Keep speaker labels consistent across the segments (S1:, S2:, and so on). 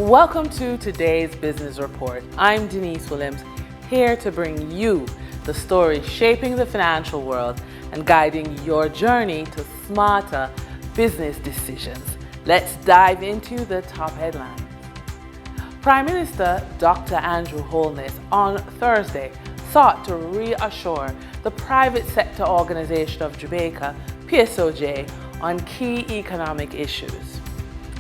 S1: Welcome to today's Business Report. I'm Denise Williams, here to bring you the stories shaping the financial world and guiding your journey to smarter business decisions. Let's dive into the top headlines. Prime Minister Dr. Andrew Holness on Thursday sought to reassure the private sector organization of Jamaica, PBCJ, on key economic issues.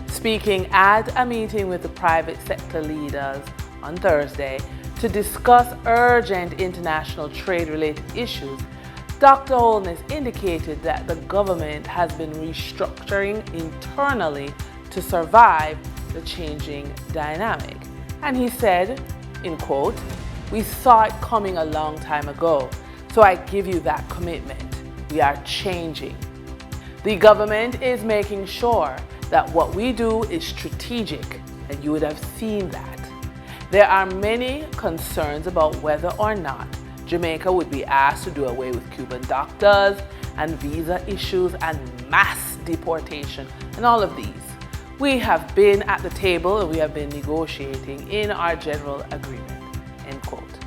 S1: Speaking at a meeting with the private sector leaders on Thursday to discuss urgent international trade-related issues, Dr. Holness indicated that the government has been restructuring internally to survive the changing dynamic. And he said, in quote, "We saw it coming a long time ago, so I give you that commitment. We are changing. The government is making sure that what we do is strategic, and you would have seen that. There are many concerns about whether or not Jamaica would be asked to do away with Cuban doctors and visa issues and mass deportation and all of these. We have been at the table and we have been negotiating in our general agreement," end quote.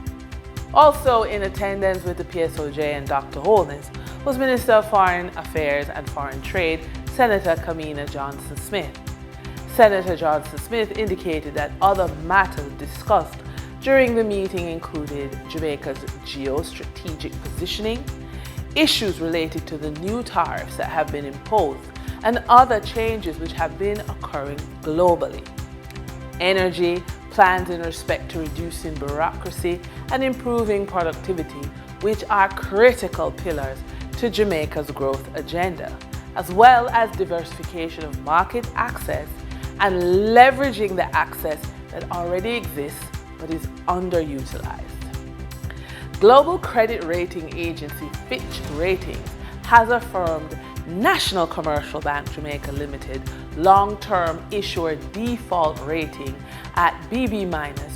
S1: Also in attendance with the PBCJ and Dr. Holness was Minister of Foreign Affairs and Foreign Trade, Senator Kamina Johnson-Smith. Senator Johnson-Smith indicated that other matters discussed during the meeting included Jamaica's geostrategic positioning, issues related to the new tariffs that have been imposed, and other changes which have been occurring globally. Energy, plans in respect to reducing bureaucracy and improving productivity, which are critical pillars to Jamaica's growth agenda, as well as diversification of market access and leveraging the access that already exists but is underutilized. Global credit rating agency Fitch Ratings has affirmed National Commercial Bank Jamaica Limited long-term issuer default rating at BB-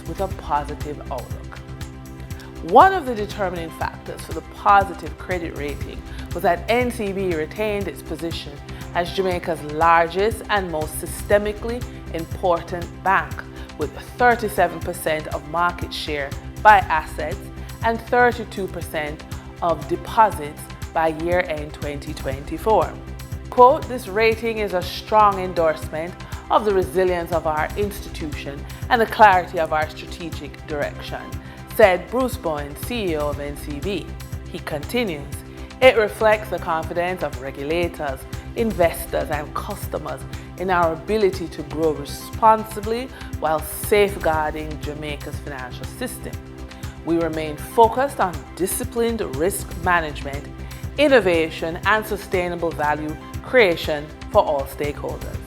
S1: with a positive outlook. One of the determining factors for the positive credit rating was that NCB retained its position as Jamaica's largest and most systemically important bank, with 37% of market share by assets and 32% of deposits by year-end 2024. Quote, "This rating is a strong endorsement of the resilience of our institution and the clarity of our strategic direction," said Bruce Bowen, CEO of NCB. He continues, "It reflects the confidence of regulators, investors, and customers in our ability to grow responsibly while safeguarding Jamaica's financial system. We remain focused on disciplined risk management, innovation, and sustainable value creation for all stakeholders."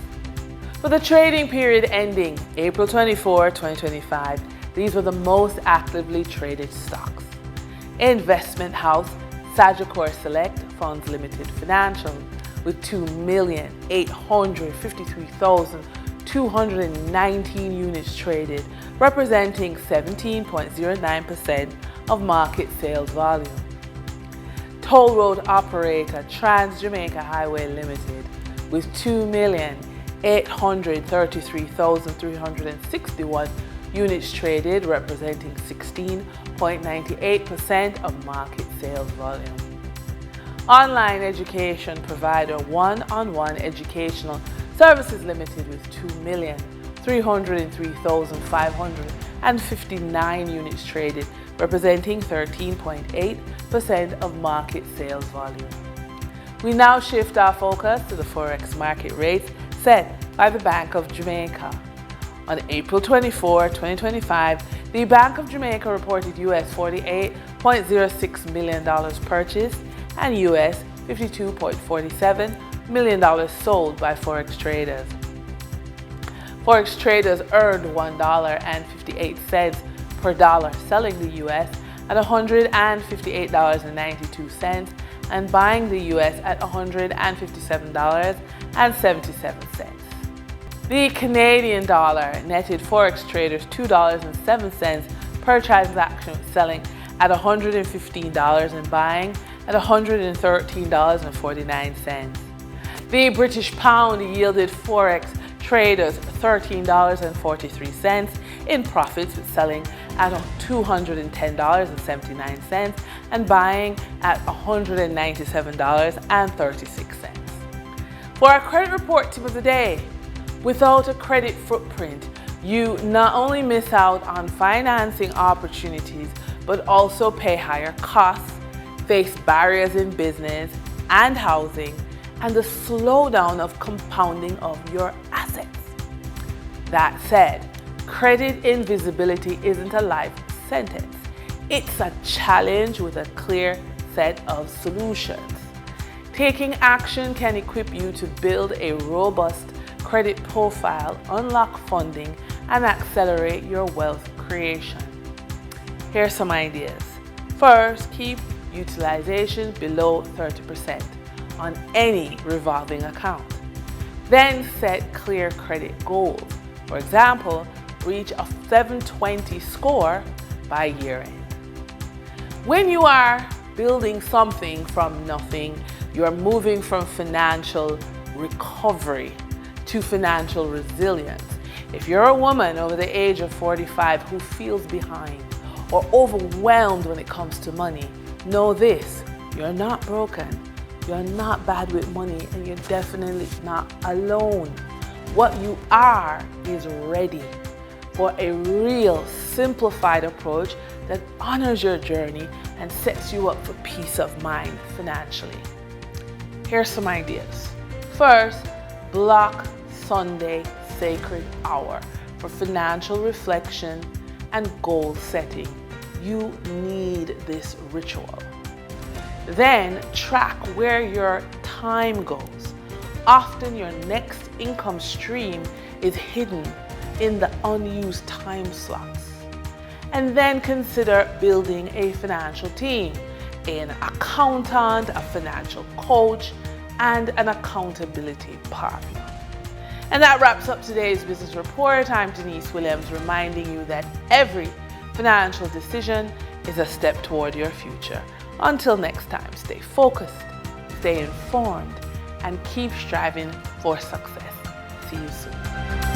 S1: For the trading period ending April 24, 2025, these were the most actively traded stocks. Investment house Sagicor Select Funds Limited Financial with 2,853,219 units traded, representing 17.09% of market sales volume. Toll road operator Trans Jamaica Highway Limited with 2,833,361 units traded, representing 16.98% of market sales volume. Online education provider One-on-One Educational Services Limited with 2,303,559 units traded, representing 13.8% of market sales volume. We now shift our focus to the Forex market rates set by the Bank of Jamaica. On April 24, 2025, the Bank of Jamaica reported US $48.06 million purchased and US $52.47 million sold by Forex traders. Forex traders earned $1.58 per dollar, selling the US at $158.92 and buying the US at $157.77. The Canadian dollar netted Forex traders $2.07 per transaction, selling at $115 and buying at $113.49. The British pound yielded Forex Traders $13.43 in profits with selling at $210.79 and buying at $197.36. For our credit report tip of the day, without a credit footprint, you not only miss out on financing opportunities, but also pay higher costs, face barriers in business and housing, and the slowdown of compounding of your assets. That said, credit invisibility isn't a life sentence. It's a challenge with a clear set of solutions. Taking action can equip you to build a robust credit profile, unlock funding, and accelerate your wealth creation. Here's some ideas. First, keep utilization below 30% on any revolving account. Then set clear credit goals. For example, reach a 720 score by year end. When you are building something from nothing, you are moving from financial recovery to financial resilience. If you're a woman over the age of 45 who feels behind or overwhelmed when it comes to money, know this: you're not broken, you're not bad with money, and you're definitely not alone. What you are is ready for a real simplified approach that honors your journey and sets you up for peace of mind financially. Here's some ideas. First, block Sunday sacred hour for financial reflection and goal setting. You need this ritual. Then track where your time goes. Often your next income stream is hidden in the unused time slots. And then consider building a financial team, an accountant, a financial coach, and an accountability partner. And that wraps up today's business report. I'm Denise Williams, reminding you that every financial decision is a step toward your future. Until next time, stay focused, stay informed, and keep striving for success. See you soon.